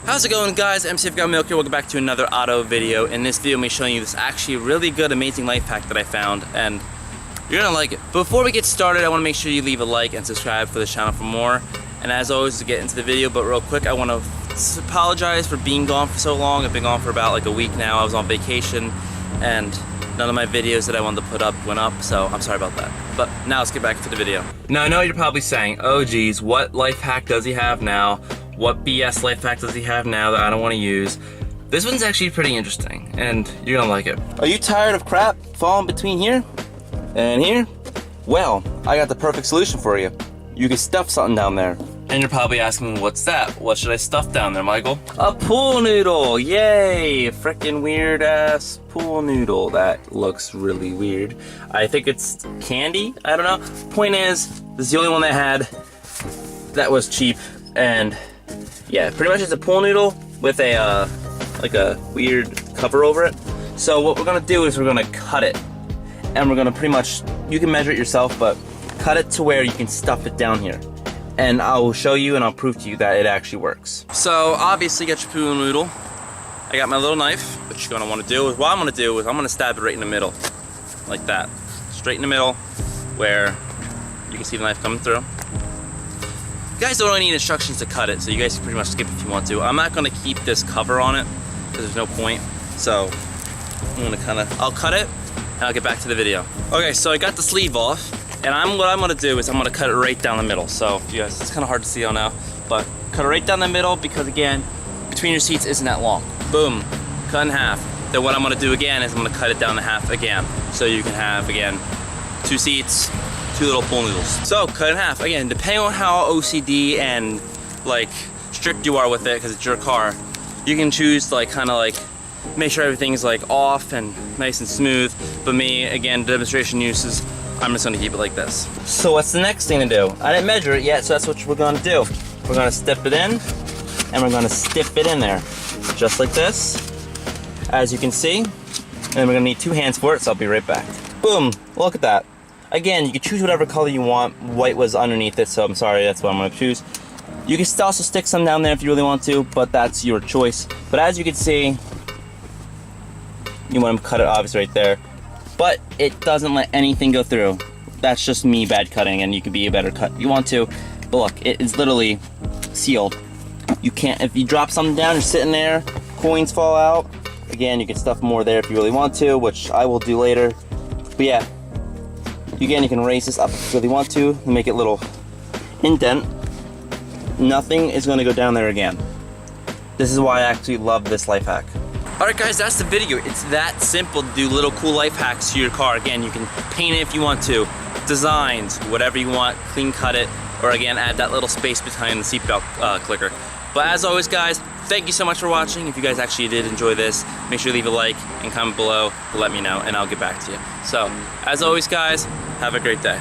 How's it going, guys? Mcfgotmillk here. Welcome back to another auto video. In this video, I'm going to be showing you this actually really good, amazing life hack that I found, and you're going to like it. Before we get started, I want to make sure you leave a like and subscribe for the channel for more. And as always, to get into the video, but real quick, I want to apologize for being gone for so long. I've been gone for about like a week now. I was on vacation, and none of my videos that I wanted to put up went up, so I'm sorry about that. But now let's get back to the video. Now, I know you're probably saying, oh geez, what life hack does he have now? What BS life hack does he have now that I don't want to use? This one's actually pretty interesting, and you're gonna like it. Are you tired of crap falling between here and here? Well, I got the perfect solution for you. You can stuff something down there. And you're probably asking, what's that? What should I stuff down there, Michael? A pool noodle, yay! Frickin' weird ass pool noodle. That looks really weird. I think it's candy, I don't know. Point is, this is the only one that had that was cheap, and yeah, pretty much it's a pool noodle with a like a weird cover over it. So what we're gonna do is we're gonna cut it, and we're gonna pretty much, you can measure it yourself, but cut it to where you can stuff it down here. And I will show you and I'll prove to you that it actually works. So obviously get your pool noodle. I got my little knife. What you're gonna wanna do is, what I'm gonna do is I'm gonna stab it right in the middle, like that. Straight in the middle, where you can see the knife coming through. You guys don't really need instructions to cut it, so you guys can pretty much skip if you want to. I'm not gonna keep this cover on it, because there's no point. So I'm gonna I'll cut it, and I'll get back to the video. Okay, so I got the sleeve off, and what I'm gonna do is I'm gonna cut it right down the middle. So you guys, it's kinda hard to see on now, but cut it right down the middle, because again, between your seats isn't that long. Boom, cut in half. Then what I'm gonna do again is I'm gonna cut it down to half again. So you can have, again, 2 seats, 2 little pool noodles. So cut in half. Again, depending on how OCD and like strict you are with it, because it's your car, you can choose to like kind of like make sure everything's like off and nice and smooth. But me, again, demonstration uses, I'm just gonna keep it like this. So what's the next thing to do? I didn't measure it yet, so that's what we're gonna do. We're gonna step it in, and we're gonna stiff it in there, just like this, as you can see. And we're gonna need 2 hands for it, so I'll be right back. Boom, look at that. Again, you can choose whatever color you want. White was underneath it, so I'm sorry, that's what I'm gonna choose. You can also stick some down there if you really want to, but that's your choice. But as you can see, you want to cut it obviously right there, but it doesn't let anything go through. That's just me bad cutting, and you can be a better cut if you want to. But look, it is literally sealed. You can't, if you drop something down, you're sitting there, coins fall out. Again, you can stuff more there if you really want to, which I will do later. But yeah. Again, you can raise this up if you really want to, and make it a little indent. Nothing is going to go down there again. This is why I actually love this life hack. Alright guys, that's the video. It's that simple to do little cool life hacks to your car. Again, you can paint it if you want to, designs, whatever you want, clean cut it, or again, add that little space behind the seatbelt clicker. But as always guys, thank you so much for watching. If you guys actually did enjoy this, make sure to leave a like and comment below to let me know, and I'll get back to you. So, as always guys, have a great day.